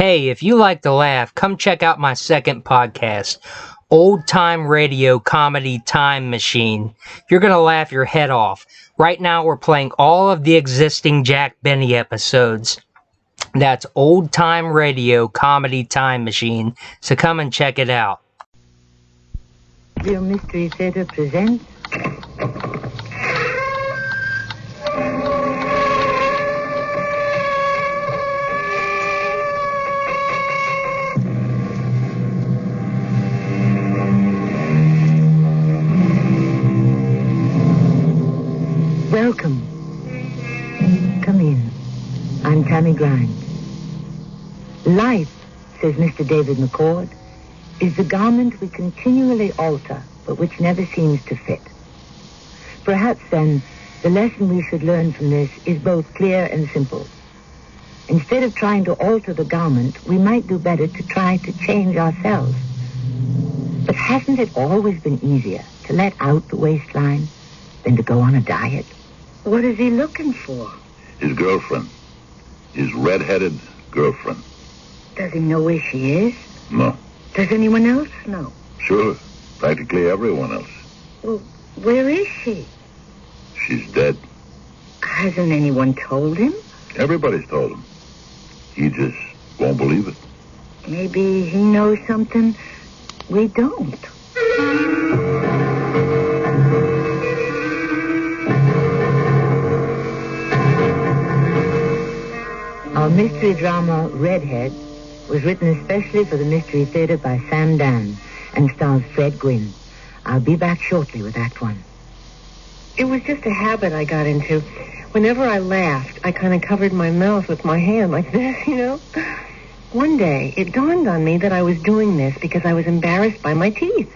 Hey, if you like to laugh, come check out my second podcast, Old Time Radio Comedy Time Machine. You're going to laugh your head off. Right now, we're playing all of the existing Jack Benny episodes. That's Old Time Radio Comedy Time Machine. So come and check it out. Radio Mystery Theater presents... Welcome. Come in. I'm Tammy Grimes. Life, says Mr. David McCord, is the garment we continually alter, but which never seems to fit. Perhaps, then, the lesson we should learn from this is both clear and simple. Instead of trying to alter the garment, we might do better to try to change ourselves. But hasn't it always been easier to let out the waistline than to go on a diet? What is he looking for? His girlfriend. His red-headed girlfriend. Does he know where she is? No. Does anyone else know? Sure. Practically everyone else. Well, where is she? She's dead. Hasn't anyone told him? Everybody's told him. He just won't believe it. Maybe he knows something we don't. Our mystery drama, Redhead, was written especially for the Mystery Theater by Sam Dan and stars Fred Gwynne. I'll be back shortly with Act One. It was just a habit I got into. Whenever I laughed, I kind of covered my mouth with my hand like this, you know? One day, it dawned on me that I was doing this because I was embarrassed by my teeth.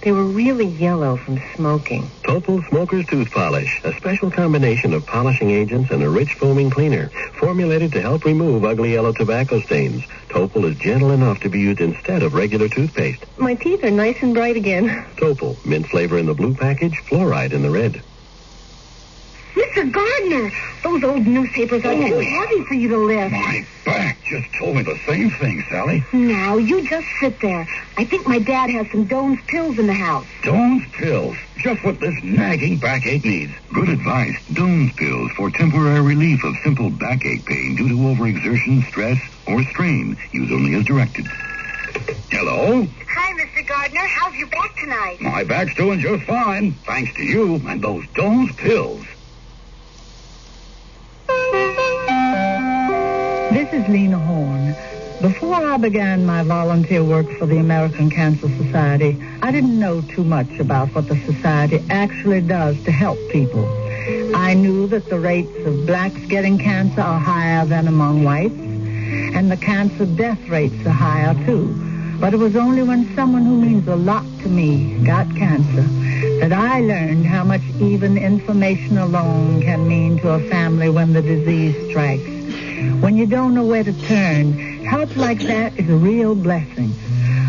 They were really yellow from smoking. Topol Smoker's Tooth Polish, a special combination of polishing agents and a rich foaming cleaner, formulated to help remove ugly yellow tobacco stains. Topol is gentle enough to be used instead of regular toothpaste. My teeth are nice and bright again. Topol, mint flavor in the blue package, fluoride in the red. Mr. Gardner, those old newspapers are too heavy for you to lift. My back just told me the same thing, Sally. Now, you just sit there. I think my dad has some Doan's pills in the house. Doan's pills. Just what this nagging backache needs. Good advice. Doan's pills for temporary relief of simple backache pain due to overexertion, stress, or strain. Use only as directed. Hello? Hi, Mr. Gardner. How's your back tonight? My back's doing just fine, thanks to you and those Doan's pills. This is Lena Horne. Before I began my volunteer work for the American Cancer Society, I didn't know too much about what the society actually does to help people. I knew that the rates of blacks getting cancer are higher than among whites, and the cancer death rates are higher, too. But it was only when someone who means a lot to me got cancer that I learned how much even information alone can mean to a family when the disease strikes. When you don't know where to turn, help like that is a real blessing.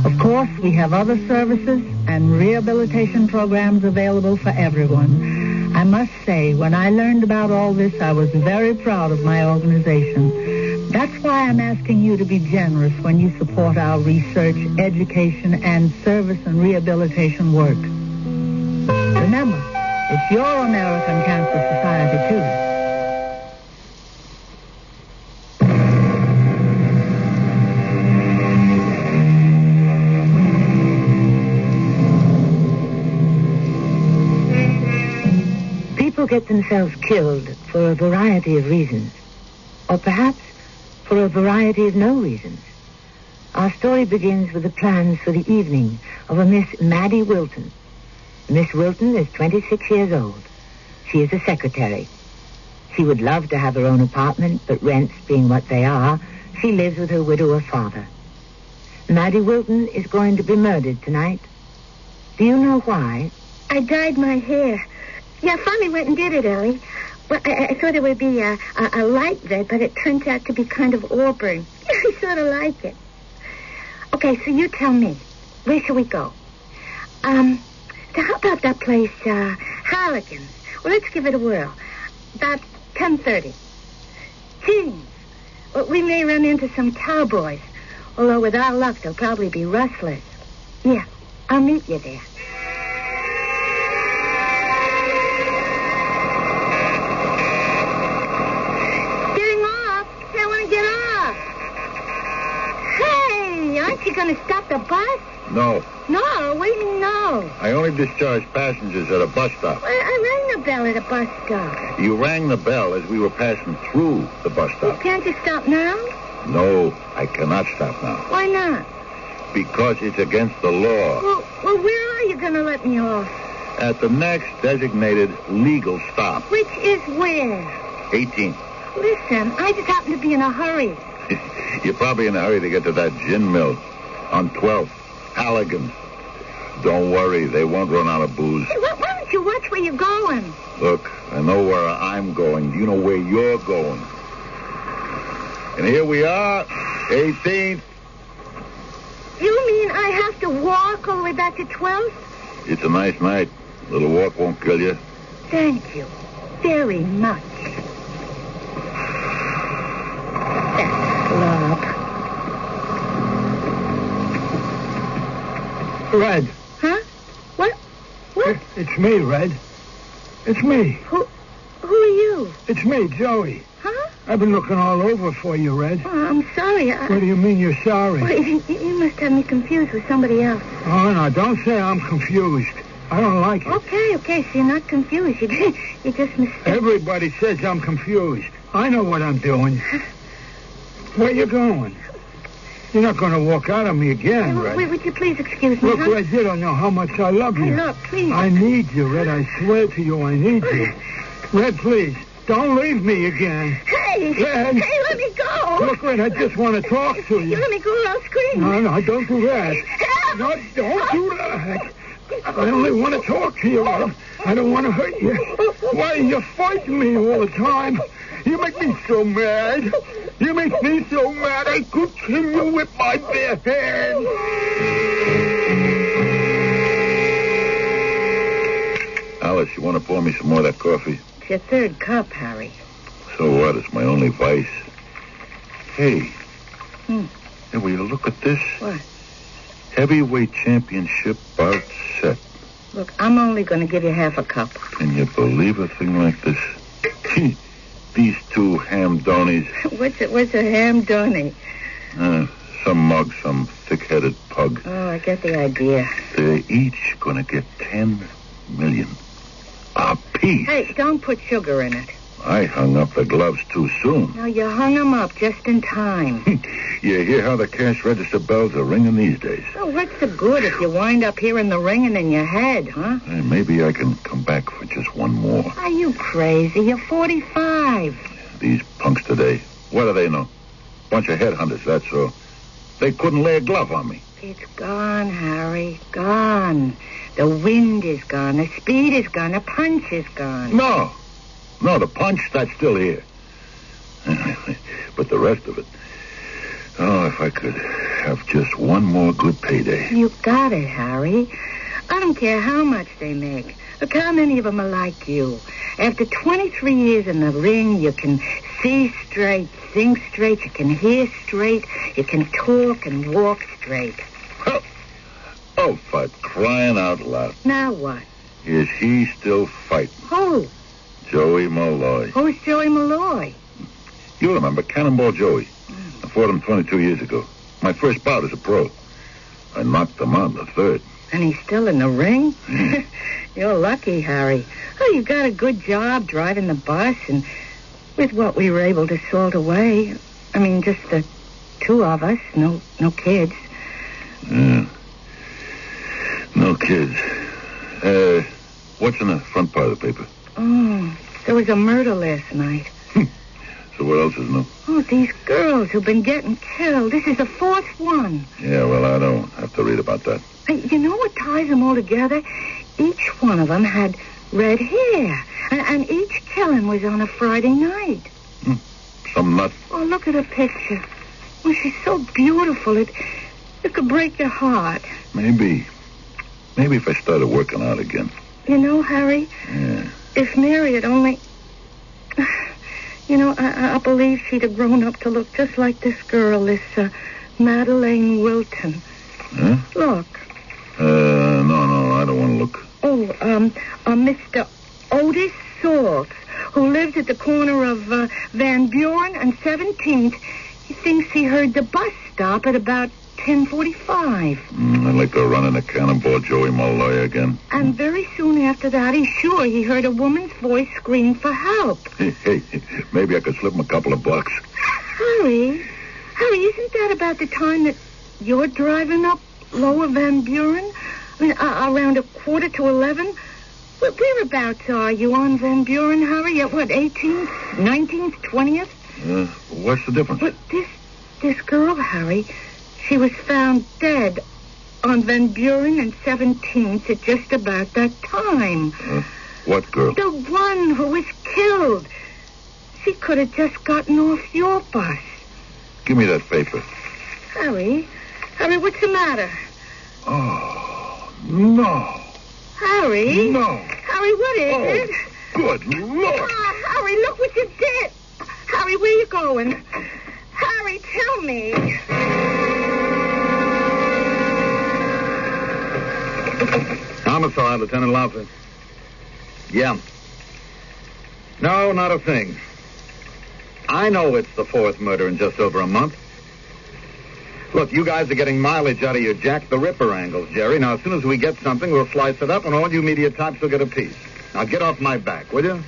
Of course, we have other services and rehabilitation programs available for everyone. I must say, when I learned about all this, I was very proud of my organization. That's why I'm asking you to be generous when you support our research, education, and service and rehabilitation work. Remember, it's your American Cancer Society, too. People get themselves killed for a variety of reasons, or perhaps for a variety of no reasons. Our story begins with the plans for the evening of a Miss Maddie Wilton. Miss Wilton is 26 years old. She is a secretary. She would love to have her own apartment, but rents being what they are, she lives with her widower father. Maddie Wilton is going to be murdered tonight. Do you know why? I dyed my hair. Yeah, I finally went and did it, Ellie. Well, I thought it would be a light red, but it turns out to be kind of auburn. I sort of like it. Okay, so you tell me. Where shall we go? So how about that place, Harrigan's? Well, let's give it a whirl. About 10:30. Jeans. Well, we may run into some cowboys. Although with our luck, they'll probably be rustlers. Yeah, I'll meet you there. Getting off. I want to get off. Hey, aren't you going to stop the bus? No. No? What do you mean no? I only discharge passengers at a bus stop. I rang the bell at a bus stop. You rang the bell as we were passing through the bus Well, stop. can't you stop now? No, I cannot stop now. Why not? Because it's against the law. Well, where are you going to let me off? At the next designated legal stop. Which is where? 18. Listen, I just happen to be in a hurry. You're probably in a hurry to get to that gin mill on 12th. Halligan's. Don't worry, they won't run out of booze. Hey, why don't you watch where you're going? Look, I know where I'm going. You know where you're going. And here we are, 18th. You mean I have to walk all the way back to 12th? It's a nice night. A little walk won't kill you. Thank you very much. That's love. Red. Huh? What? What? It's me, Red. It's me. Who are you? It's me, Joey. Huh? I've been looking all over for you, Red. Oh, I'm sorry. What do you mean you're sorry? Well, you must have me confused with somebody else. Oh, no, don't say I'm confused. I don't like it. Okay, so you're not confused. You're just mistaken. Everybody says I'm confused. I know what I'm doing. Where you going? You're not going to walk out on me again, Red. Would you please excuse me, Look, huh? Red, you don't know how much I love you. Hey, look, please. I need you, Red. I swear to you, I need you. Red, please, don't leave me again. Hey! Red. Hey, let me go! Look, Red, I just want to talk to you. You let me go or I'll scream. No, don't do that. Help! No, don't do that. I only want to talk to you, Red. I don't want to hurt you. Why are you fighting me all the time? You make me so mad. You make me so mad I could kill you with my bare hands. Alice, you want to pour me some more of that coffee? It's your third cup, Harry. So what? It's my only vice. Hey. Hey, will you look at this? What? Heavyweight championship bout set. Look, I'm only going to give you half a cup. Can you believe a thing like this? These two ham donies. What's a ham donny? Some mug, some thick-headed pug. Oh, I get the idea. They're each going to get $10 million a piece. Hey, don't put sugar in it. I hung up the gloves too soon. No, you hung them up just in time. You hear how the cash register bells are ringing these days? Oh, what's the good if you wind up hearing the ringing in your head, huh? Hey, maybe I can come back for just one more. Are you crazy? You're 45. These punks today, what do they know? Bunch of headhunters, that's all. They couldn't lay a glove on me. It's gone, Harry. Gone. The wind is gone. The speed is gone. The punch is gone. No, the punch, that's still here. But the rest of it, oh, if I could have just one more good payday. You got it, Harry. I don't care how much they make. Look how many of them are like you. After 23 years in the ring, you can see straight, think straight, you can hear straight, you can talk and walk straight. Oh, for crying out loud. Now what? Is he still fighting? Who? Joey Malloy. Who's Joey Malloy? You remember Cannonball Joey. I fought him 22 years ago. My first bout as a pro. I knocked him out in the third. And he's still in the ring? You're lucky, Harry. Oh, you got a good job driving the bus, and with what we were able to salt away. I mean, just the two of us, no kids. Yeah. No kids. What's in the front part of the paper? Oh, there was a murder last night. So what else is new? Oh, these girls who've been getting killed. This is the fourth one. Yeah, well, I don't have to read about that. You know what ties them all together? Each one of them had red hair. And each killing was on a Friday night. Some nut. Oh, look at her picture. Oh, she's so beautiful. It could break your heart. Maybe if I started working out again. You know, Harry? Yeah. If Mary had only... You know, I believe she'd have grown up to look just like this girl, this Madeleine Wilton. Huh? Look. No, I don't want to look. Mr. Otis Salt, who lives at the corner of Van Buren and 17th. He thinks he heard the bus stop at about 10:45. I'd like to run in a cannonball Joey Malloy again. And very soon after that, he's sure he heard a woman's voice scream for help. Hey, maybe I could slip him a couple of bucks. Harry, isn't that about the time that you're driving up Lower Van Buren? I mean, around 11:15? Whereabouts are you on Van Buren, Harry? At what, 18th, 19th, 20th? What's the difference? But this girl, Harry, she was found dead on Van Buren and 17th at just about that time. What girl? The one who was killed. She could have just gotten off your bus. Give me that paper. Harry, what's the matter? Oh, no. Harry? No. Harry, what is it? Good Lord. Harry, look what you did. Harry, where you going? Harry, tell me. Homicide, Lieutenant Laufer. Yeah. No, not a thing. I know it's the fourth murder in just over a month. Look, you guys are getting mileage out of your Jack the Ripper angles, Jerry. Now, as soon as we get something, we'll slice it up, and all you media types will get a piece. Now, get off my back, will you?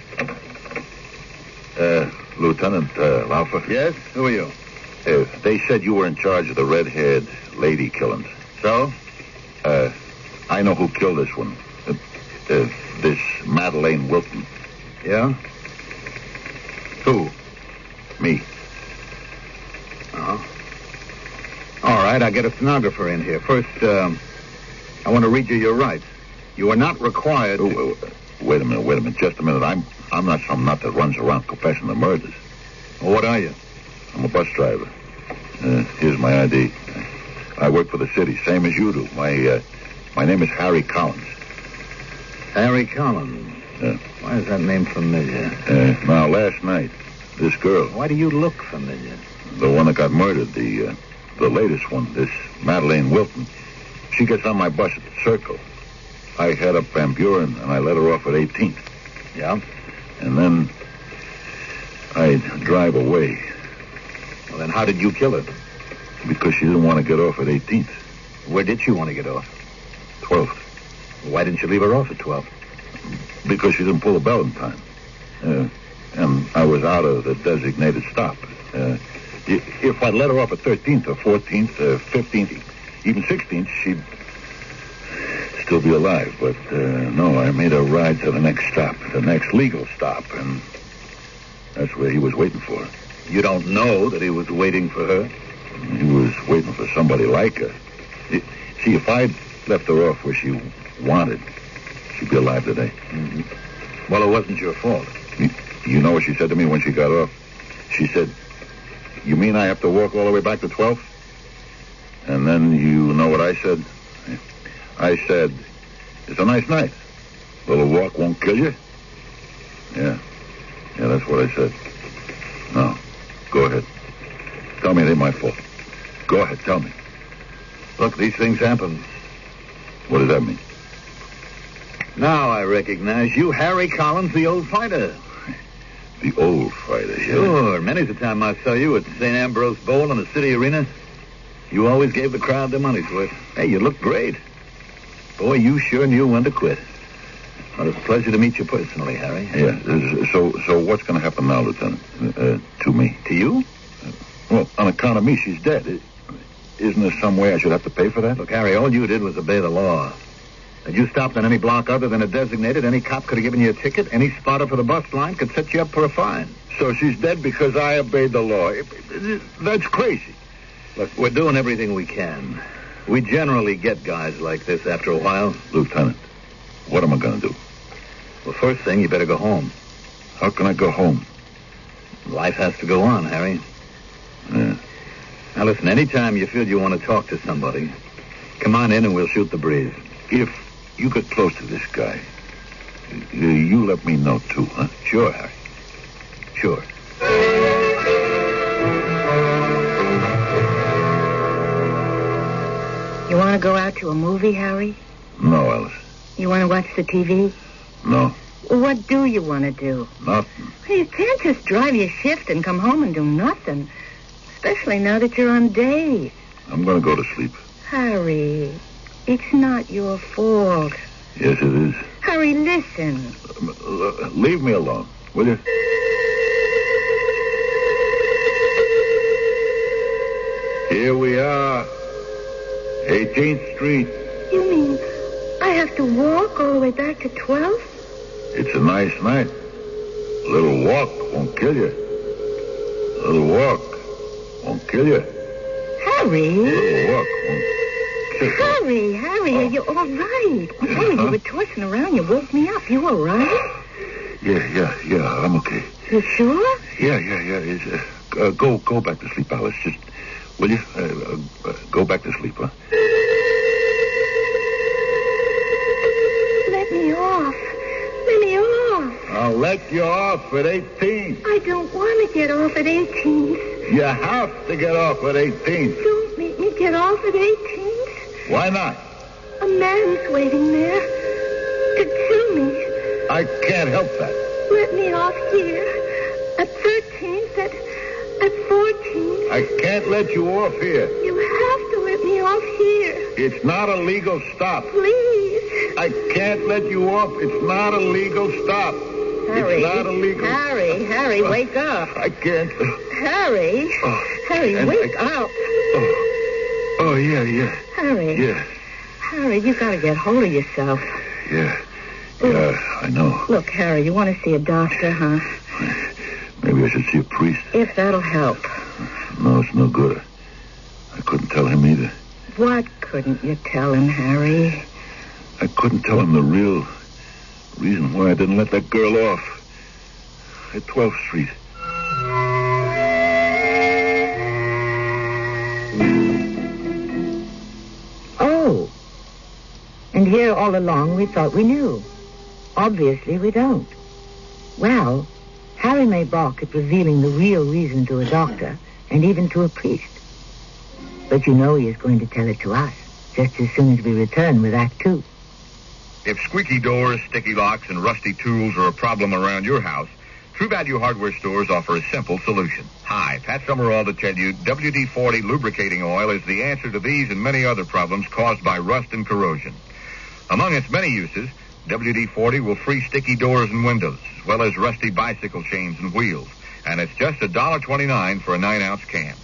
Lieutenant Laufer? Yes? Who are you? They said you were in charge of the red-haired lady killings. So? I know who killed this one. This Madeleine Wilton. Yeah? Who? Me. Uh-huh. All right, I'll get a stenographer in here. First, I want to read you your rights. You are not required to... Wait a minute, just a minute. I'm not some nut that runs around confessing the murders. Well, what are you? I'm a bus driver. Here's my ID. I work for the city, same as you do. My name is Harry Collins. Harry Collins? Why is that name familiar? Now, last night, this girl... Why do you look familiar? The one that got murdered, the latest one, this Madeleine Wilton. She gets on my bus at the Circle. I head up Van Buren, and I let her off at 18th. Yeah? And then I drive away. Well, then how did you kill her? Because she didn't want to get off at 18th. Where did she want to get off? 12th. Why didn't you leave her off at 12th? Because she didn't pull the bell in time. And I was out of the designated stop. If I'd let her off at 13th or 14th or 15th, even 16th, she'd still be alive. But, no, I made her ride to the next stop, the next legal stop, and that's where he was waiting for her. You don't know that he was waiting for her? He was waiting for somebody like her. See, if I'd left her off where she wanted, she'd be alive today. Mm-hmm. Well, it wasn't your fault. You know what she said to me when she got off? She said, "You mean I have to walk all the way back to 12th?" And then you know what I said? I said, "It's a nice night. A little walk won't kill you." Yeah, that's what I said. No, go ahead. Tell me it ain't my fault. Go ahead, tell me. Look, these things happen. What does that mean? Now I recognize you, Harry Collins, the old fighter. The old fighter, yeah? Sure. Many's the time I saw you at St. Ambrose Bowl in the city arena. You always gave the crowd their money's worth. Hey, you looked great. Boy, you sure knew when to quit. Well, it's a pleasure to meet you personally, Harry. Yeah. So what's going to happen now, Lieutenant? To me? To you? Well, on account of me, she's dead. Isn't there some way I should have to pay for that? Look, Harry, all you did was obey the law. Had you stopped on any block other than a designated, any cop could have given you a ticket. Any spotter for the bus line could set you up for a fine. So she's dead because I obeyed the law. That's crazy. Look, we're doing everything we can. We generally get guys like this after a while. Lieutenant, what am I going to do? Well, first thing, you better go home. How can I go home? Life has to go on, Harry. Yeah. Now, listen, anytime you feel you want to talk to somebody, come on in and we'll shoot the breeze. If you get close to this guy, you let me know, too, huh? Sure, Harry. Sure. You want to go out to a movie, Harry? No, Alice. You want to watch the TV? No. Well, what do you want to do? Nothing. Hey, you can't just drive your shift and come home and do nothing. Especially now that you're on days. I'm going to go to sleep. Harry, it's not your fault. Yes, it is. Harry, listen. Leave me alone, will you? Here we are. 18th Street. You mean I have to walk all the way back to 12th? It's a nice night. A little walk won't kill you. A little walk won't kill you. Harry? A little walk won't kill you. Harry, are you all right? Harry, you were tossing around. You woke me up. You all right? Yeah, I'm okay. You sure? Yeah. It's, go back to sleep, Alice. Just, will you? Go back to sleep, huh? Let me off. Let me off. I'll let you off at 18. I don't want to get off at 18th. You have to get off at 18. Don't make me get off at 18th. Why not? A man's waiting there to kill me. I can't help that. Let me off here. At 13th, at 14th. I can't let you off here. You have to let me off here. It's not a legal stop. Please. I can't let you off. It's not a legal stop. Harry. It's not a legal... Harry, wake up. I can't... Harry. Harry, wake up. Oh, yeah. Harry. Yeah. Harry, you gotta get hold of yourself. Yeah, I know. Look, Harry, you want to see a doctor, huh? Maybe I should see a priest. If that'll help. No, it's no good. I couldn't tell him either. What couldn't you tell him, Harry? I couldn't tell him the real reason why I didn't let that girl off at 12th Street. Oh. And here all along we thought we knew. Obviously we don't. Well, Harry may balk at revealing the real reason to a doctor and even to a priest. But you know he is going to tell it to us just as soon as we return with Act 2. If squeaky doors, sticky locks, and rusty tools are a problem around your house, True Value Hardware stores offer a simple solution. Hi, Pat Summerall to tell you WD-40 lubricating oil is the answer to these and many other problems caused by rust and corrosion. Among its many uses, WD-40 will free sticky doors and windows, as well as rusty bicycle chains and wheels. And it's just $1.29 for a 9-ounce can.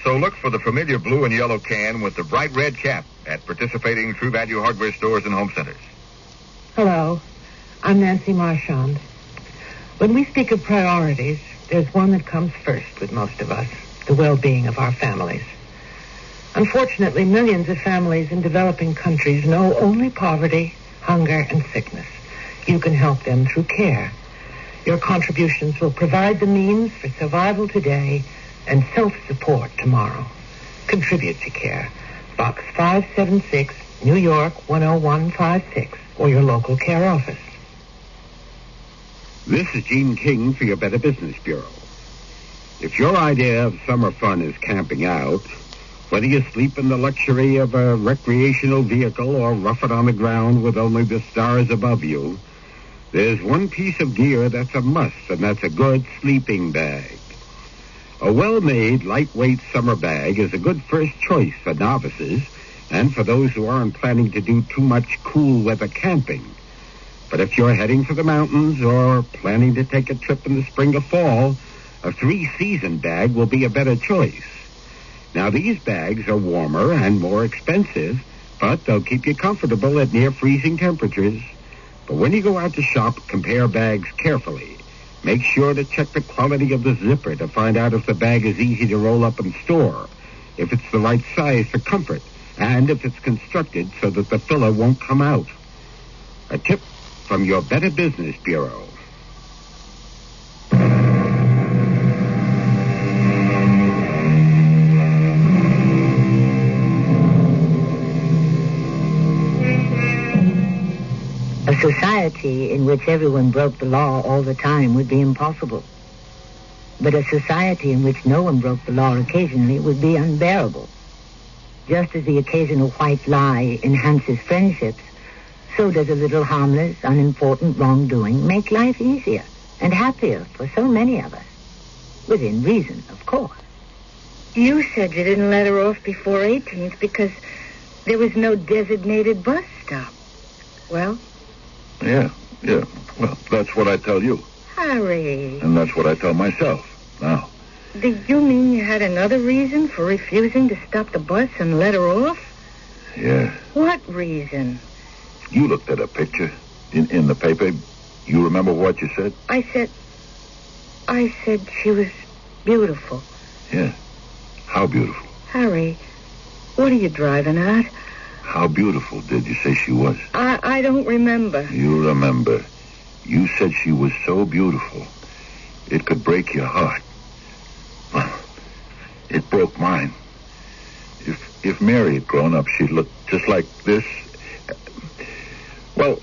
So look for the familiar blue and yellow can with the bright red cap at participating True Value Hardware stores and home centers. Hello, I'm Nancy Marchand. When we speak of priorities, there's one that comes first with most of us, the well-being of our families. Unfortunately, millions of families in developing countries know only poverty, hunger, and sickness. You can help them through care. Your contributions will provide the means for survival today and self-support tomorrow. Contribute to CARE. Box 576, New York 10156, or your local care office. This is Gene King for your Better Business Bureau. If your idea of summer fun is camping out, whether you sleep in the luxury of a recreational vehicle or rough it on the ground with only the stars above you, there's one piece of gear that's a must, and that's a good sleeping bag. A well-made, lightweight summer bag is a good first choice for novices and for those who aren't planning to do too much cool weather camping. But if you're heading for the mountains or planning to take a trip in the spring or fall, a 3-season bag will be a better choice. Now, these bags are warmer and more expensive, but they'll keep you comfortable at near freezing temperatures. But when you go out to shop, compare bags carefully. Make sure to check the quality of the zipper to find out if the bag is easy to roll up and store, if it's the right size for comfort, and if it's constructed so that the filler won't come out. A tip from your Better Business Bureau. A society in which everyone broke the law all the time would be impossible. But a society in which no one broke the law occasionally would be unbearable. just as the occasional white lie enhances friendships, so does a little harmless, unimportant wrongdoing make life easier and happier for so many of us. Within reason, of course. You said you didn't let her off before 18th because there was no designated bus stop. Well? Yeah. Well, that's what I tell you. Harry. And that's what I tell myself now. Do you mean you had another reason for refusing to stop the bus and let her off? Yeah. What reason? You looked at a picture in the paper. You remember what you said? I said she was beautiful. Yeah. How beautiful? Harry, what are you driving at? How beautiful did you say she was? I don't remember. You remember. You said she was so beautiful, it could break your heart. Well, it broke mine. If Mary had grown up, she'd look just like this. Well,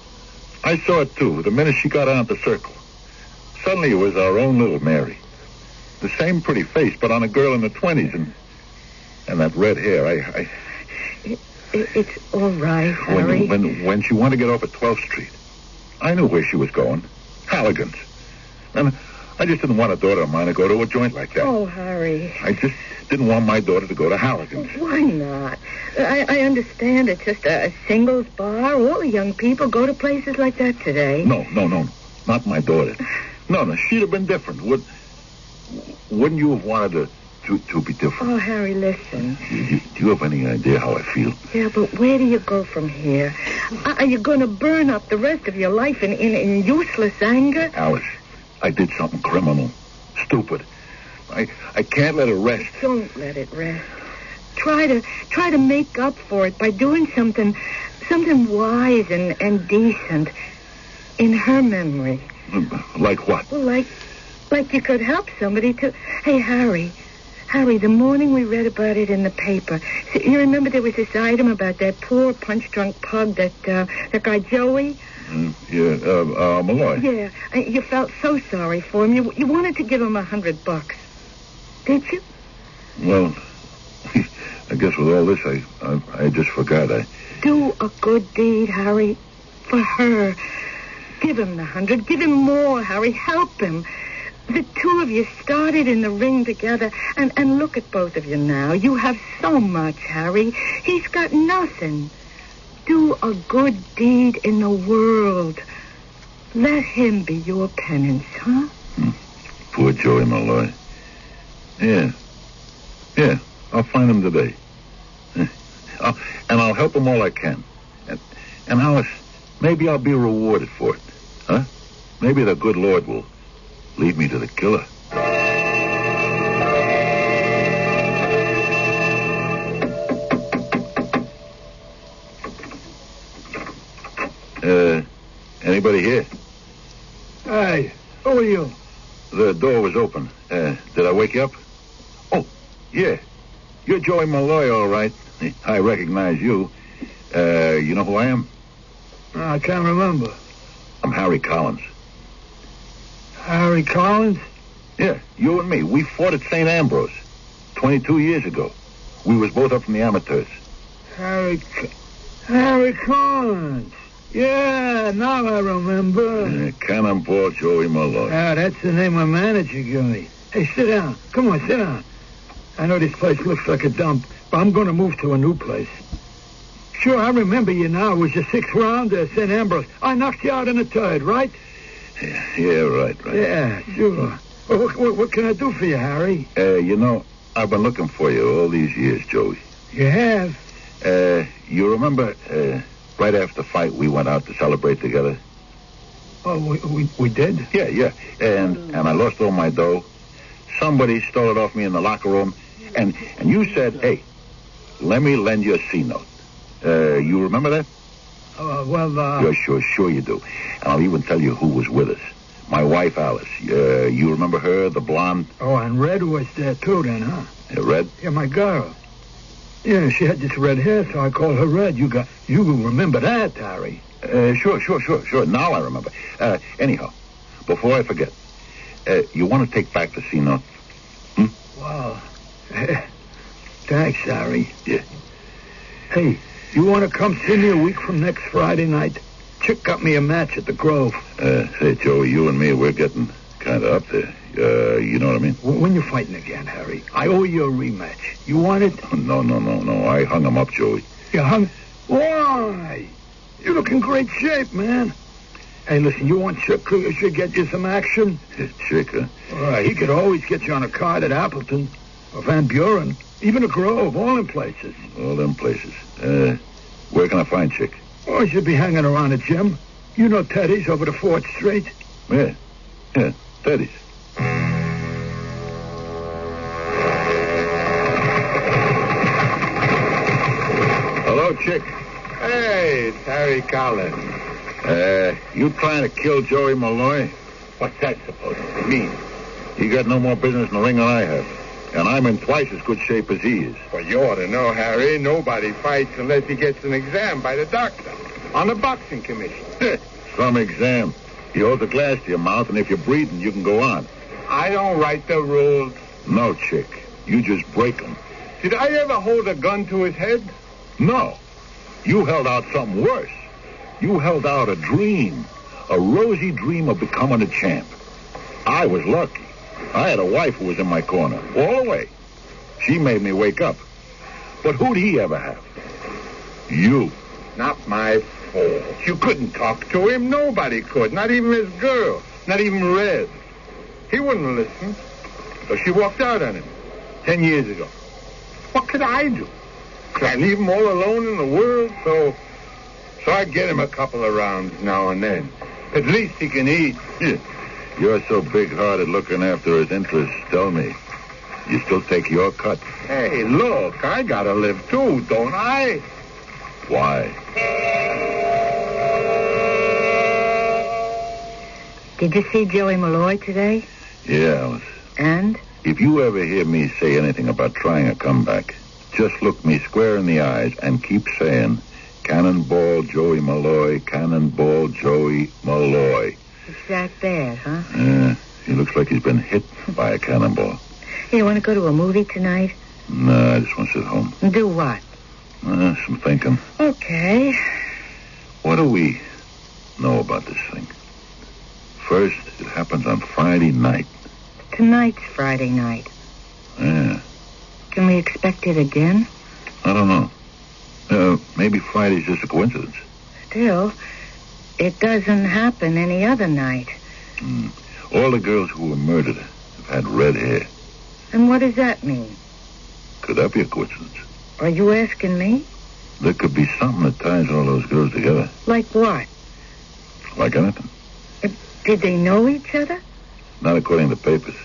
I saw it too, the minute she got on at the circle. Suddenly it was our own little Mary. The same pretty face, but on a girl in the 20s, and that red hair. It's all right, Harry. When she wanted to get off at 12th Street, I knew where she was going. Halligan's. And I just didn't want a daughter of mine to go to a joint like that. Oh, Harry. I just didn't want my daughter to go to Halligan's. Why not? I understand it's just a singles bar. All the young people go to places like that today. No. Not my daughter. No, she'd have been different. Wouldn't you have wanted to be different? Oh, Harry, listen. Do you have any idea how I feel? Yeah, but where do you go from here? Are you going to burn up the rest of your life in useless anger? Alice, I did something criminal. Stupid. I can't let it rest. Don't let it rest. Try to make up for it by doing something wise and decent in her memory. Like what? Well, like you could help somebody to... Hey, Harry, the morning we read about it in the paper, you remember there was this item about that poor punch-drunk pug, that guy Joey? Malloy. Yeah, you felt so sorry for him. You wanted to give him $100. Did you? Well, I guess with all this, I just forgot. Do a good deed, Harry, for her. Give him the 100. Give him more, Harry. Help him. The two of you started in the ring together, and look at both of you now. You have so much, Harry. He's got nothing. Do a good deed in the world. Let him be your penance, huh? Poor Joey Malloy. Yeah, I'll find him today. And I'll help him all I can. And Alice, maybe I'll be rewarded for it. Huh? Maybe the good Lord will lead me to the killer. Anybody here? Hey, who are you? The door was open. Did I wake you up? Oh, yeah. You're Joey Malloy, all right. I recognize you. You know who I am? I can't remember. I'm Harry Collins. Harry Collins? Yeah, you and me. We fought at St. Ambrose 22 years ago. We was both up from the amateurs. Harry Collins. Yeah, now I remember. Cannonball Joey Malloy. That's the name my manager gave me. Hey, sit down. Come on, sit down. I know this place looks like a dump, but I'm going to move to a new place. Sure, I remember you now. It was your 6th round at St. Ambrose. I knocked you out in the 3rd, right? Yeah, right. Yeah, sure. Well, what can I do for you, Harry? I've been looking for you all these years, Joey. You have? You remember, right after the fight, we went out to celebrate together? Oh, we did? Yeah. And I lost all my dough. Somebody stole it off me in the locker room. And you said, hey, let me lend you a C-note. You remember that? Sure you do. And I'll even tell you who was with us. My wife, Alice. You remember her, the blonde? Oh, and Red was there too then, huh? Yeah, Red? Yeah, my girl. Yeah, she had this red hair, so I called her Red. You remember that, Harry? Sure. Now I remember. Anyhow, before I forget, you want to take back the C-note? Wow. Thanks, Harry. Yeah. Hey, you want to come see me a week from next Friday night? Chick got me a match at the Grove. Say, Joey, you and me, we're getting kind of up there. You know what I mean? When you fighting again, Harry? I owe you a rematch. You want it? No. I hung him up, Joey. You hung? Why? You look in great shape, man. Hey, listen, you want Chick to get you some action? Chick, huh? All right, he could always get you on a card at Appleton or Van Buren, even a Grove, all in places. All them places. Where can I find Chick? Oh, he should be hanging around the gym. You know Teddy's over to 4th Street. Yeah, Teddy's. Hello, Chick. Hey, it's Harry Collins. You trying to kill Joey Malloy? What's that supposed to mean? He got no more business in the ring than I have. And I'm in twice as good shape as he is. Well, you ought to know, Harry. Nobody fights unless he gets an exam by the doctor on the boxing commission. Some exam. He holds a glass to your mouth, and if you're breathing, you can go on. I don't write the rules. No, Chick. You just break them. Did I ever hold a gun to his head? No. You held out something worse. You held out a dream. A rosy dream of becoming a champ. I was lucky. I had a wife who was in my corner, all the way. She made me wake up. But who'd he ever have? You. Not my fault. You couldn't talk to him. Nobody could. Not even his girl. Not even Red. He wouldn't listen. So she walked out on him 10 years ago. What could I do? Could I leave him all alone in the world? So I get him a couple of rounds now and then. At least he can eat. You're so big-hearted looking after his interests. Tell me, you still take your cut? Hey, look, I gotta live too, don't I? Why? Did you see Joey Malloy today? Yeah, Alice. And? If you ever hear me say anything about trying a comeback, just look me square in the eyes and keep saying, Cannonball Joey Malloy, Cannonball Joey Malloy. Is that bad, huh? Yeah, he looks like he's been hit by a cannonball. Hey, you want to go to a movie tonight? No, I just want to sit home. Do what? Some thinking. Okay. What do we know about this thing? First, it happens on Friday night. Tonight's Friday night. Yeah. Can we expect it again? I don't know. Maybe Friday's just a coincidence. Still, it doesn't happen any other night. All the girls who were murdered have had red hair. And what does that mean? Could that be a coincidence? Are you asking me? There could be something that ties all those girls together. Like what? Like anything. Did they know each other? Not according to the papers.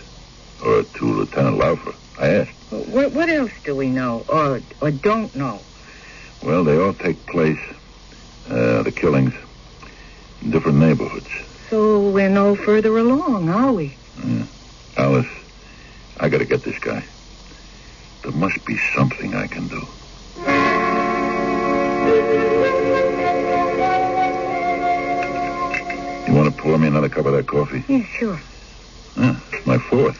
Or to Lieutenant Laufer. I asked. What else do we know? Or don't know? Well, they all take place, the killings, in different neighborhoods. So we're no further along, are we? Alice, I gotta get this guy. There must be something I can do. You want to pour me another cup of that coffee? Yeah, sure. It's my fourth.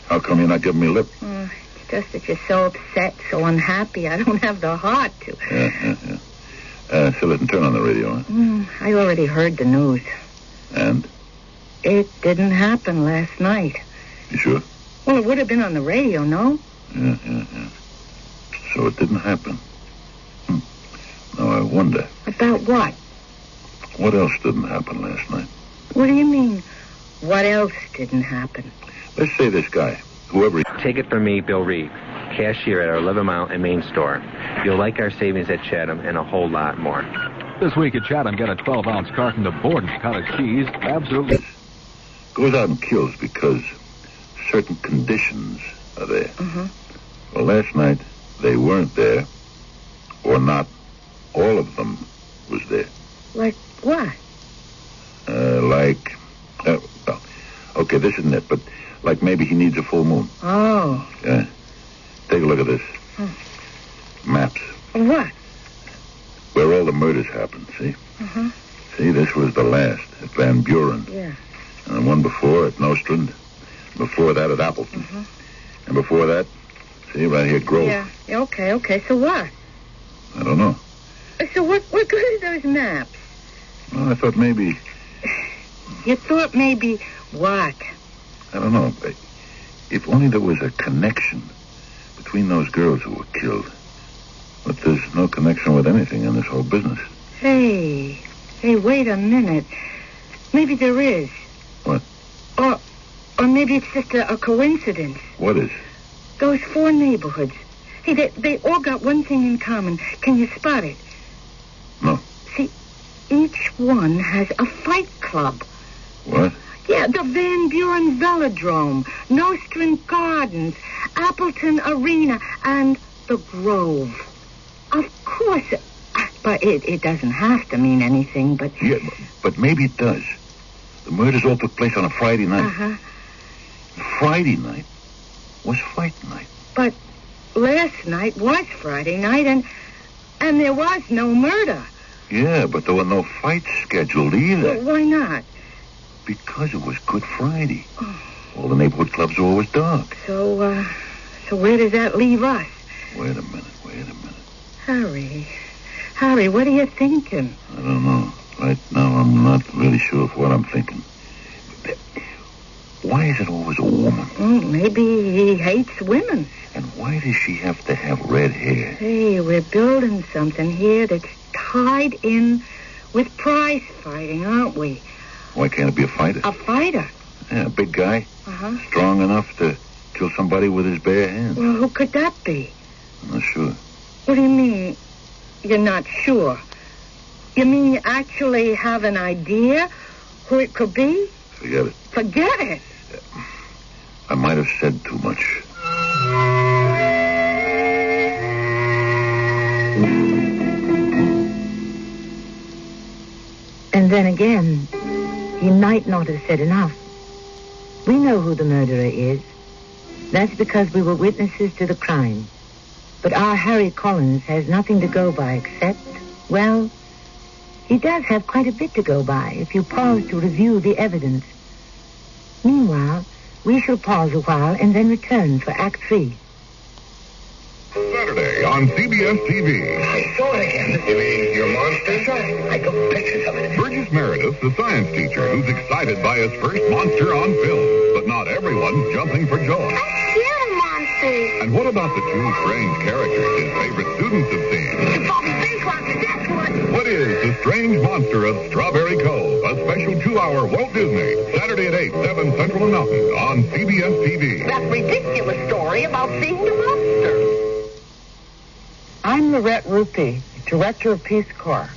How come you're not giving me lip? It's just that you're so upset, so unhappy, I don't have the heart to. Yeah. So listen, turn on the radio, huh? I already heard the news. And? It didn't happen last night. You sure? Well, it would have been on the radio, no? Yeah. So it didn't happen. Now I wonder. About what? What else didn't happen last night? What do you mean, what else didn't happen? Let's say this guy, whoever he... Take it from me, Bill Reed, cashier at our 11 Mile and Main store. You'll like our savings at Chatham and a whole lot more. This week at Chatham, get a 12-ounce carton of Borden's cottage cheese. Absolutely. Goes out and kills because certain conditions are there. Well, last night, they weren't there, or not all of them was there. Like what? Well, okay, this isn't it, but like maybe he needs a full moon. Oh. Yeah. Take a look at this. Maps. What? Where all the murders happened, see? See, this was the last at Van Buren. Yeah. And the one before at Nostrand. Before that at Appleton. And before that, see, right here, Grove. Yeah, okay, so what? I don't know. So what good are those maps? Well, I thought maybe... You thought maybe what? I don't know. If only there was a connection between those girls who were killed. But there's no connection with anything in this whole business. Hey, wait a minute. Maybe there is. What? Or maybe it's just a coincidence. What is? Those 4 neighborhoods. Hey, they all got one thing in common. Can you spot it? No. See, each one has a fight club. What? Yeah, the Van Buren Velodrome, Nostrand Gardens, Appleton Arena, and the Grove. Of course, but it doesn't have to mean anything, but... Yeah, but maybe it does. The murders all took place on a Friday night. Uh-huh. Friday night was fight night. But last night was Friday night, and there was no murder. Yeah, but there were no fights scheduled either. Well, why not? Because it was Good Friday. All the neighborhood clubs were always dark. So where does that leave us? Wait a minute. Harry, what are you thinking? I don't know. Right now, I'm not really sure of what I'm thinking. Why is it always a woman? Maybe he hates women. And why does she have to have red hair? Hey, we're building something here that's tied in with prize fighting, aren't we? Why can't it be a fighter? A fighter? Yeah, a big guy. Uh-huh. Strong enough to kill somebody with his bare hands. Well, who could that be? I'm not sure. What do you mean, you're not sure? You mean you actually have an idea who it could be? Forget it. Forget it? I might have said too much. And then again, he might not have said enough. We know who the murderer is. That's because we were witnesses to the crime. But our Harry Collins has nothing to go by except, well, he does have quite a bit to go by if you pause to review the evidence. Meanwhile, we shall pause a while and then return for Act 3. Saturday on CBS TV. I saw it again. You mean your monster? That's right. I took pictures of it. Burgess Meredith, the science teacher who's excited by his first monster on film. But not everyone's jumping for joy. I fear monsters. And what about the 2 strange characters his favorite students have seen? What is The Strange Monster of Strawberry Cove? A special 2-hour Walt Disney. Saturday at 8, 7 Central and Mountain on CBS TV. That ridiculous story about seeing the monster. I'm Lorette Rupi, Director of Peace Corps.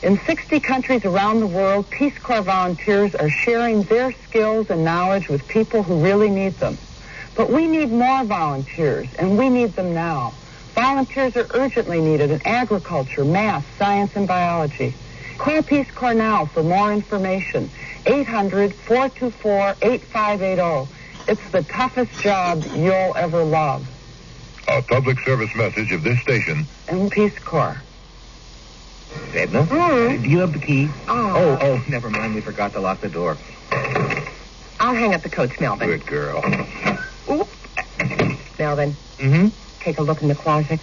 In 60 countries around the world, Peace Corps volunteers are sharing their skills and knowledge with people who really need them. But we need more volunteers, and we need them now. Volunteers are urgently needed in agriculture, math, science, and biology. Call Peace Corps now for more information. 800-424-8580. It's the toughest job you'll ever love. A public service message of this station And Peace Corps. Edna? Do you have the key? Oh, never mind. We forgot to lock the door. I'll hang up the coats, Melvin. Good girl. Oop. Melvin. Mm-hmm. Take a look in the closet.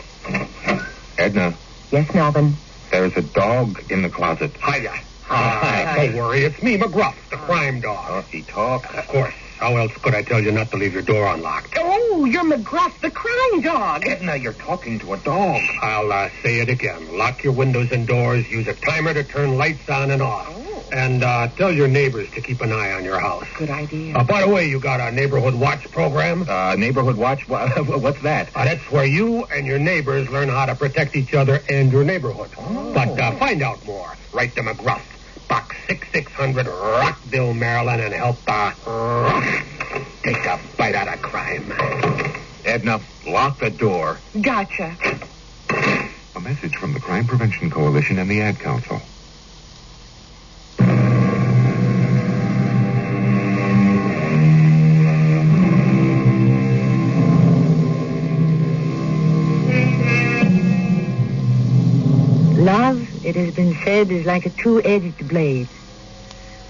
Edna, Yes, Melvin. there's a dog in the closet. Hiya. Don't worry. It's me, McGruff, the crime dog. He talks. Of course. How else could I tell you not to leave your door unlocked? Oh, you're McGruff, the crime dog. Edna, you're talking to a dog. I'll say it again. Lock your windows and doors. Use a timer to turn lights on and off. And tell your neighbors to keep an eye on your house. Good idea. By the way, you got a neighborhood watch program? Neighborhood watch? What's that? That's where you and your neighbors learn how to protect each other and your neighborhood. But find out more. Write to McGruff, Box 6600, Rockville, Maryland, and help take a bite out of crime. Edna, lock the door. Gotcha. A message from the Crime Prevention Coalition and the Ad Council. Love, it has been said, is like a two-edged blade.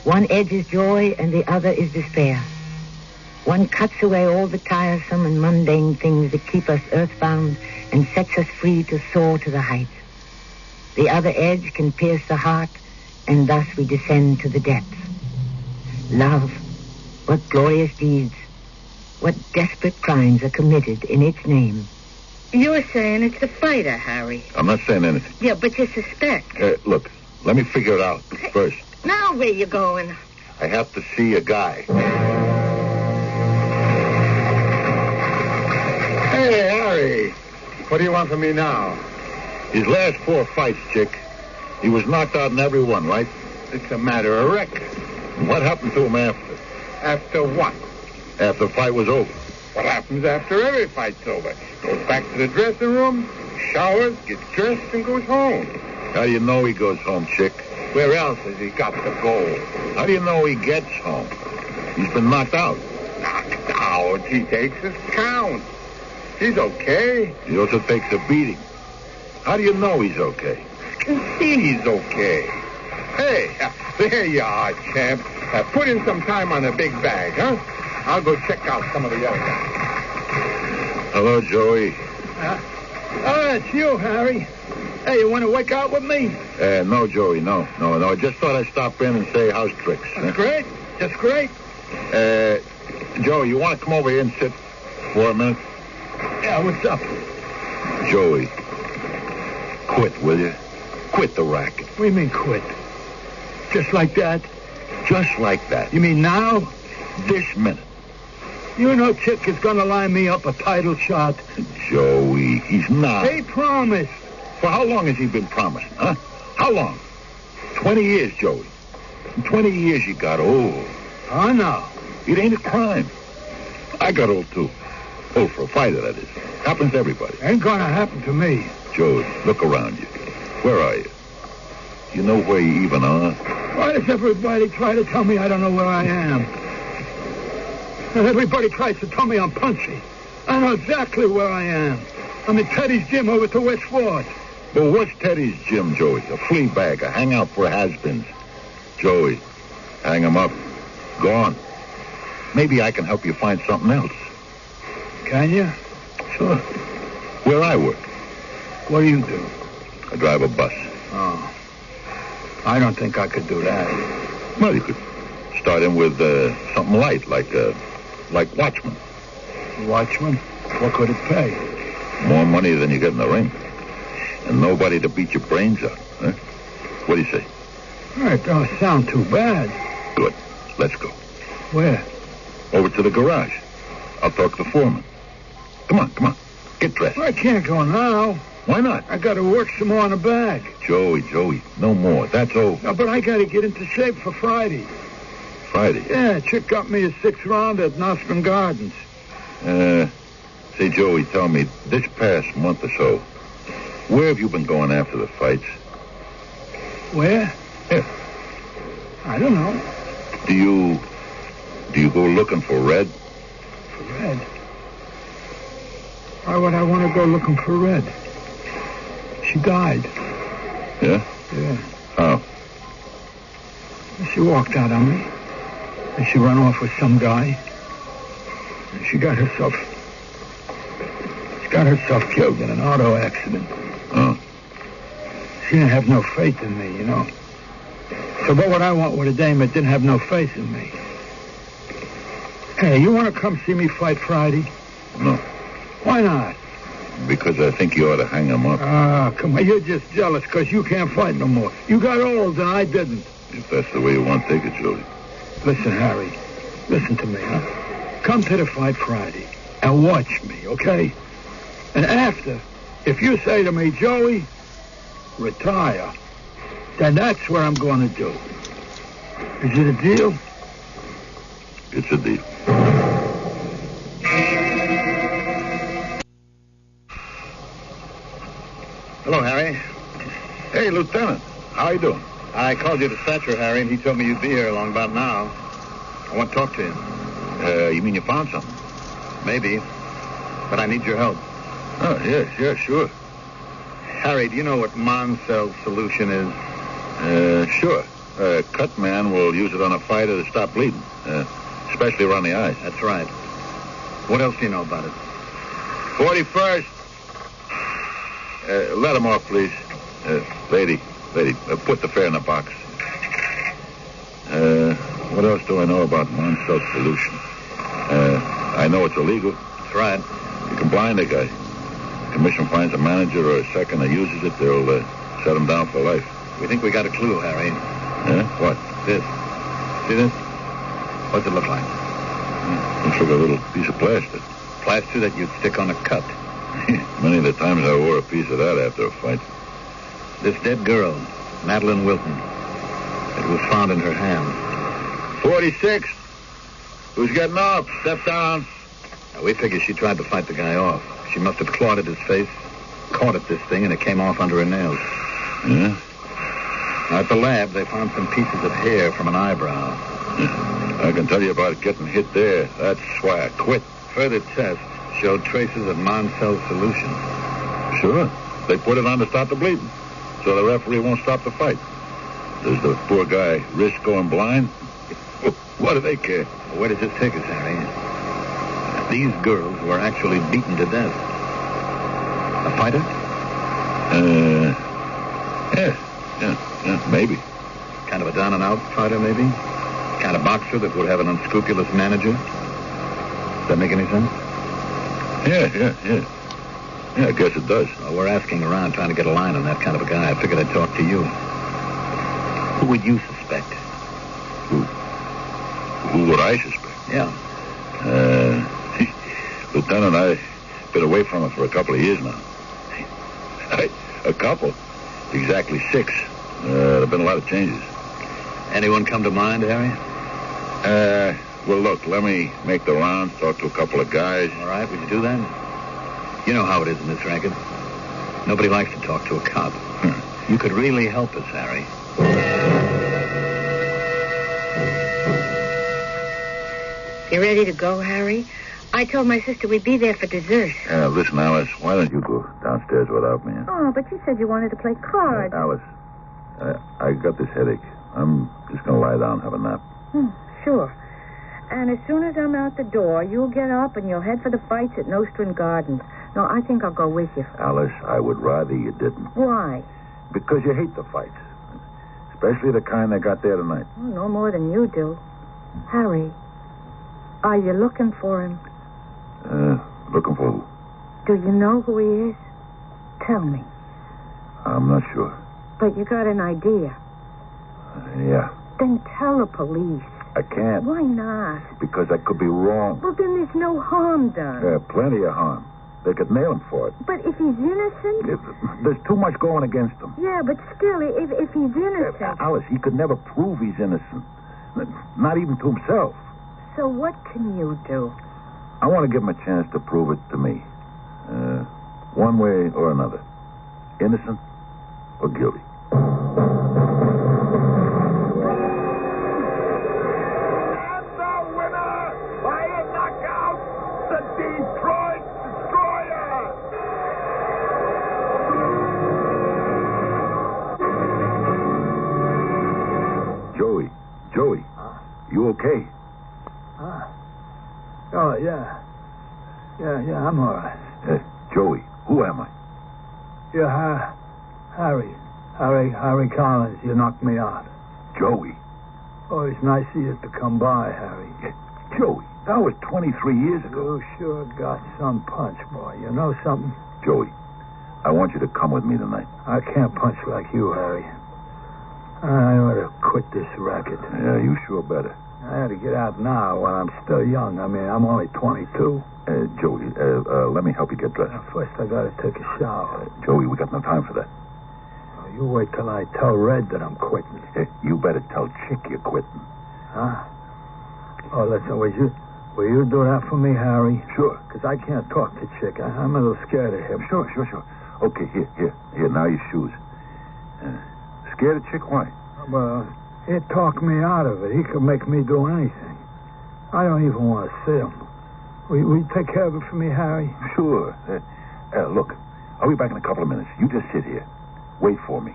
One edge is joy and the other is despair. One cuts away all the tiresome and mundane things that keep us earthbound and sets us free to soar to the heights. The other edge can pierce the heart, and thus we descend to the depths. Love, what glorious deeds, what desperate crimes are committed in its name. You're saying it's the fighter, Harry. I'm not saying anything. Yeah, but you suspect. Look, let me figure it out first. Now where you going? I have to see a guy. Hey, Harry. What do you want from me now? His last 4 fights, Chick. He was knocked out in every one, right? It's a matter of record. And what happened to him after? After what? After the fight was over. What happens after every fight's over? Goes back to the dressing room, showers, gets dressed, and goes home. How do you know he goes home, Chick? Where else has he got to go? How do you know he gets home? He's been knocked out. Knocked out? He takes his count. He's okay. He also takes a beating. How do you know he's okay? I can see he's okay. Hey, there you are, champ. Put in some time on the big bag, huh? I'll go check out some of the other guys. Hello, Joey. It's you, Harry. Hey, you want to work out with me? No, Joey, no. I just thought I'd stop in and say house tricks. That's great. That's great. Joey, you want to come over here and sit for a minute? Yeah, what's up? Joey, quit, will you? Quit the racket. What do you mean quit? Just like that? Just like that. You mean now? This minute. You know Chick is going to line me up a title shot. Joey, he's not. He promised. For how long has he been promising, huh? How long? 20 years, Joey. In 20 years you got old. Oh, no. It ain't a crime. I got old, too. Old for a fighter, that is. Happens to everybody. Ain't going to happen to me. Joey, look around you. Where are you? You know where you even are? Why does everybody try to tell me I don't know where I am? And everybody tries to tell me I'm punchy. I know exactly where I am. I'm in Teddy's gym over to West Ford. Well, what's Teddy's gym, Joey? A flea bag, a hangout for has-beens. Joey, hang him up. Gone. Maybe I can help you find something else. Can you? Sure. Where I work. What do you do? I drive a bus. Oh. I don't think I could do that. Well, you could start in with something light, like watchman. Watchman? What could it pay? More money than you get in the ring. And nobody to beat your brains out. Huh? What do you say? It don't sound too bad. Good. Let's go. Where? Over to the garage. I'll talk to the foreman. Come on. Get dressed. I can't go now. Why not? I got to work some more on the bag. Joey, no more. That's over. No, but I got to get into shape for Friday. Friday? Yeah, Chick got me a 6th round at Nosman Gardens. Say, Joey, tell me, this past month or so, where have you been going after the fights? Where? Yeah. I don't know. Do you go looking for Red? For Red? Why would I want to go looking for Red? She died. Yeah? Yeah. How? She walked out on me. And she ran off with some guy. And she got herself killed in an auto accident. Oh. She didn't have no faith in me, you know. So what would I want with a dame that didn't have no faith in me? Hey, you want to come see me fight Friday? No. Why not? Because I think you ought to hang him up. Ah, come on. You're just jealous because you can't fight no more. You got old and I didn't. If that's the way you want to take it, Joey. Listen, Harry. Listen to me, huh? Come to the fight Friday and watch me, okay? And after, if you say to me, Joey, retire, then that's what I'm going to do. Is it a deal? It's a deal. Hello, Harry. Hey, Lieutenant. How you doing? I called you to Thatcher, Harry, and he told me you'd be here along about now. I want to talk to you. You mean you found something? Maybe. But I need your help. Oh, yeah, sure. Harry, do you know what Monsell's solution is? Sure. Cut man will use it on a fighter to stop bleeding, especially around the eyes. That's right. What else do you know about it? 41st. Let him off, please. Lady, put the fare in the box. What else do I know about non-self solution? I know it's illegal. That's right. You can blind a guy. The commission finds a manager or a second that uses it, they'll set him down for life. We think we got a clue, Harry. Yeah? What? This. See this? What's it look like? Looks like a little piece of plaster. Plaster that you'd stick on a cut. Many of the times I wore a piece of that after a fight. This dead girl, Madeline Wilton. It was found in her hand. 46. Who's getting off? Step down. Now, we figure she tried to fight the guy off. She must have clawed at his face, caught at this thing, and it came off under her nails. Yeah? Now, at the lab, they found some pieces of hair from an eyebrow. I can tell you about getting hit there. That's why I quit. Further tests showed traces of non-self solution. Sure. They put it on to stop the bleeding, so the referee won't stop the fight. Does the poor guy risk going blind? What do they care? Well, where does this take us, Harry? These girls were actually beaten to death. A fighter? Yeah, maybe. Kind of a down-and-out fighter, maybe? Kind of boxer that would have an unscrupulous manager? Does that make any sense? Yeah, I guess it does. Well, we're asking around trying to get a line on that kind of a guy. I figured I'd talk to you. Who would you suspect? Who would I suspect? Yeah. Lieutenant, I've been away from it for a couple of years now. A couple? Exactly 6. There have been a lot of changes. Anyone come to mind, Harry? Well, look, let me make the rounds, talk to a couple of guys. All right, would you do that? You know how it is in this racket. Nobody likes to talk to a cop. You could really help us, Harry. You ready to go, Harry? I told my sister we'd be there for dessert. Listen, Alice, why don't you go downstairs without me? Oh, but you said you wanted to play cards. Alice, I got this headache. I'm just going to lie down and have a nap. Sure. And as soon as I'm out the door, you'll get up and you'll head for the fights at Nostrand Gardens. No, I think I'll go with you. Alice, I would rather you didn't. Why? Because you hate the fights. Especially the kind they got there tonight. Oh, no more than you do. Harry, are you looking for him? Looking for who? Do you know who he is? Tell me. I'm not sure. But you got an idea. Yeah. Then tell the police. I can't. Why not? Because I could be wrong. Well, then there's no harm done. Plenty of harm. They could nail him for it. But if he's innocent? There's too much going against him. Yeah, but still, if he's innocent... Alice, he could never prove he's innocent. Not even to himself. So what can you do? I want to give him a chance to prove it to me. One way or another. Innocent or guilty. Joey, you okay? Oh, yeah. Yeah, I'm all right. Joey, who am I? You're Harry Collins. You knocked me out. Joey? Oh, it's nice of you to come by, Harry. Joey, that was 23 years ago. You sure got some punch, boy. You know something? Joey, I want you to come with me tonight. I can't punch like you, Harry. I ought to quit this racket. Yeah, you sure better. I had to get out now while I'm still young. I mean, I'm only 22. Joey, let me help you get dressed. First, I got to take a shower. Joey, we got no time for that. Oh, you wait till I tell Red that I'm quitting. You better tell Chick you're quitting. Huh? Oh, listen, will you do that for me, Harry? Sure. Because I can't talk to Chick. I'm a little scared of him. Sure. Okay, here, now your shoes. Scared of Chick? Why? Well, he'd talk me out of it. He could make me do anything. I don't even want to see him. Will you take care of it for me, Harry? Sure. Look, I'll be back in a couple of minutes. You just sit here. Wait for me.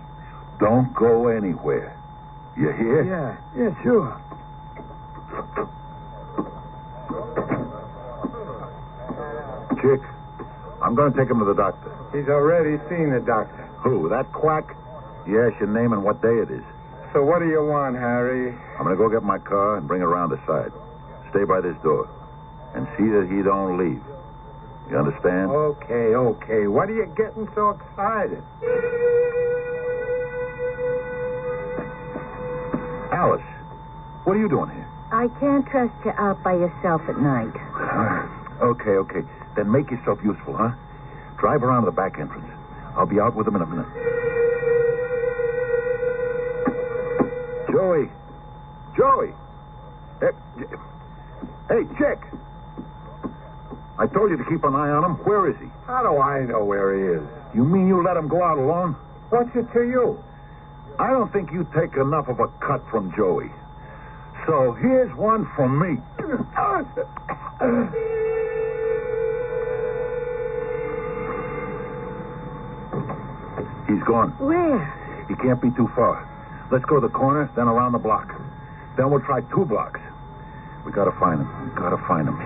Don't go anywhere. You hear? Yeah, sure. Chick, I'm going to take him to the doctor. He's already seen the doctor. Who, that quack? Yes, your name and what day it is. So what do you want, Harry? I'm going to go get my car and bring it around the side. Stay by this door. And see that he don't leave. You understand? Okay. What are you getting so excited? Alice, what are you doing here? I can't trust you out by yourself at night. Okay. Then make yourself useful, huh? Drive around to the back entrance. I'll be out with him in a minute. Joey! Hey, Chick! I told you to keep an eye on him. Where is he? How do I know where he is? You mean you let him go out alone? What's it to you? I don't think you take enough of a cut from Joey. So here's one from me. He's gone. Where? He can't be too far. Let's go to the corner, then around the block. Then we'll try 2 blocks. We gotta find him.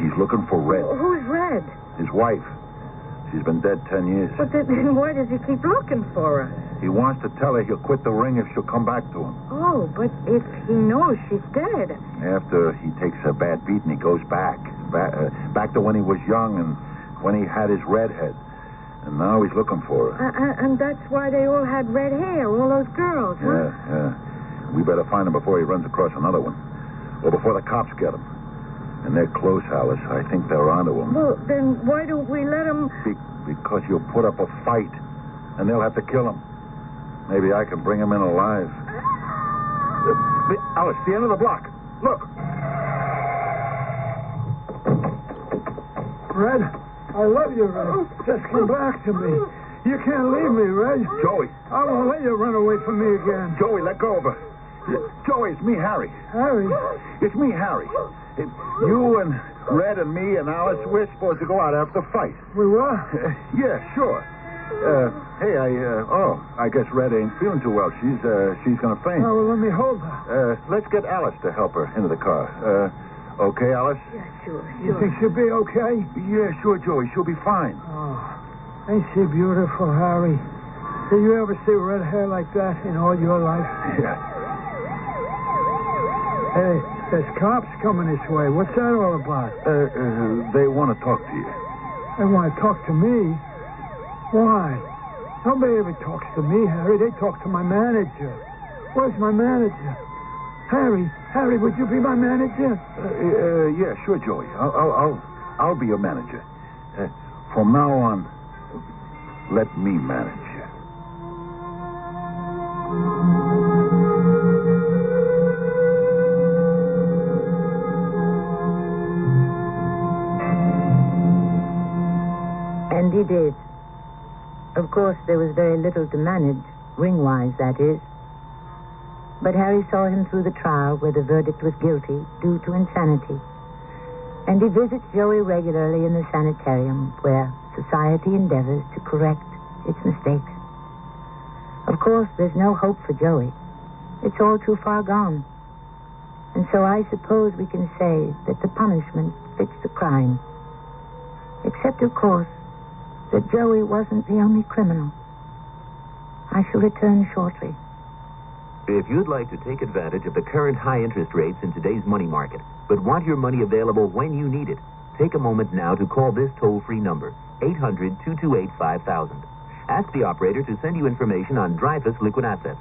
He's looking for Red. Who's Red? His wife. She's been dead 10 years. But then why does he keep looking for her? He wants to tell her he'll quit the ring if she'll come back to him. Oh, but if he knows she's dead. After he takes a bad beating, he goes back to when he was young and when he had his redhead. And now he's looking for her. And that's why they all had red hair, all those girls, huh? Yeah. We better find him before he runs across another one. Or before the cops get him. And they're close, Alice. I think they're onto him. Well, then why don't we let him... Because you'll put up a fight, and they'll have to kill him. Maybe I can bring him in alive. Alice, the end of the block. Look. Red, I love you, Red. Just come back to me. You can't leave me, Red. Joey. I won't let you run away from me again. Joey, let go of her. Joey, it's me, Harry. Harry? It's me, Harry. You and Red and me and Alice, we're supposed to go out after the fight. We were? Yeah, sure. Hey, I guess Red ain't feeling too well. She's gonna faint. Oh, well, let me hold her. Let's get Alice to help her into the car. Okay, Alice? Yeah, sure. You think she'll be okay? Yeah, sure, Joey. She'll be fine. Oh, ain't she beautiful, Harry? Did you ever see red hair like that in all your life? Yeah. Hey, there's cops coming this way. What's that all about? They want to talk to you. They want to talk to me? Why? Nobody ever talks to me, Harry. They talk to my manager. Where's my manager? Harry, would you be my manager? Yeah, sure, Joey. I'll be your manager. From now on, let me manage you. And he did. Of course, there was very little to manage, ring-wise, that is. But Harry saw him through the trial where the verdict was guilty due to insanity. And he visits Joey regularly in the sanitarium where society endeavors to correct its mistakes. Of course, there's no hope for Joey. It's all too far gone. And so I suppose we can say that the punishment fits the crime. Except, of course, that Joey wasn't the only criminal. I shall return shortly. If you'd like to take advantage of the current high interest rates in today's money market, but want your money available when you need it, take a moment now to call this toll-free number, 800-228-5000. Ask the operator to send you information on Dreyfus Liquid Assets.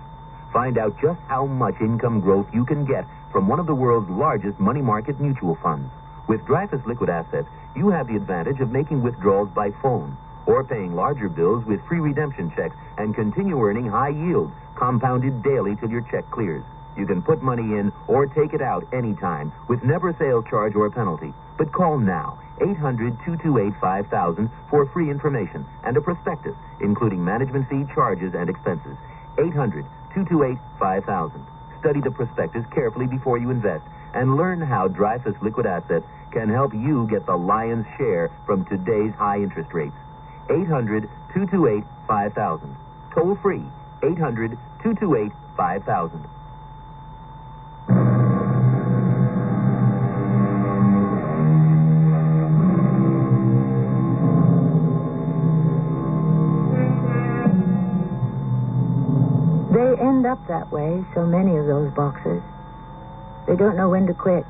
Find out just how much income growth you can get from one of the world's largest money market mutual funds. With Dreyfus Liquid Assets, you have the advantage of making withdrawals by phone or paying larger bills with free redemption checks and continue earning high yields compounded daily till your check clears. You can put money in or take it out anytime with never a sales charge or a penalty. But call now, 800-228-5000 for free information and a prospectus, including management fee, charges, and expenses. 800-228-5000. Study the prospectus carefully before you invest and learn how Dreyfus Liquid Assets can help you get the lion's share from today's high interest rates. 800-228-5000. Toll free, 800-228-5000. They end up that way, so many of those boxers. They don't know when to quit.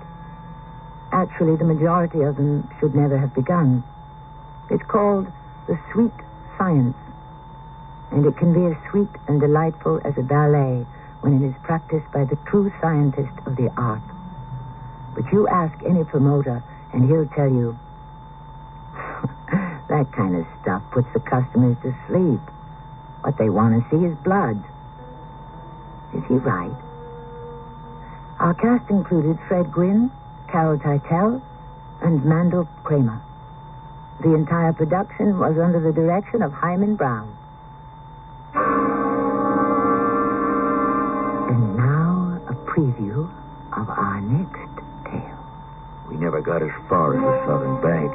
Actually, the majority of them should never have begun. It's called the sweet science, and it can be as sweet and delightful as a ballet when it is practiced by the true scientist of the art. But you ask any promoter, and he'll tell you, that kind of stuff puts the customers to sleep. What they want to see is blood. Is he right? Our cast included Fred Gwynne, Carol Teitel, and Mandel Kramer. The entire production was under the direction of Himan Brown. And now, a preview of our next tale. We never got as far as the southern bank.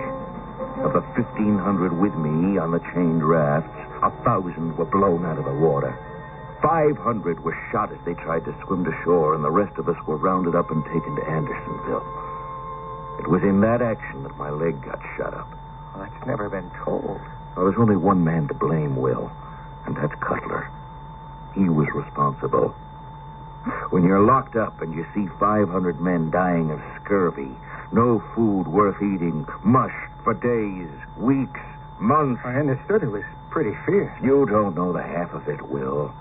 Of the 1,500 with me on the chained rafts, 1,000 were blown out of the water. 500 were shot as they tried to swim to shore, and the rest of us were rounded up and taken to Andersonville. It was in that action that my leg got shut up. Well, that's never been told. Well, there's only one man to blame, Will, and that's Cutler. He was responsible. When you're locked up and you see 500 men dying of scurvy, no food worth eating, mush for days, weeks, months. I understood it was pretty fierce. You don't know the half of it, Will.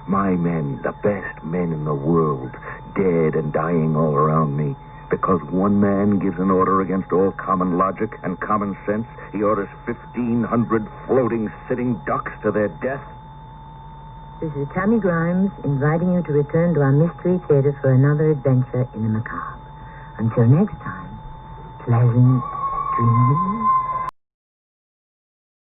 My men, the best men in the world, dead and dying all around me. Because one man gives an order against all common logic and common sense, he orders 1,500 floating, sitting ducks to their death. This is Tammy Grimes inviting you to return to our Mystery Theater for another adventure in the macabre. Until next time, pleasant dreams.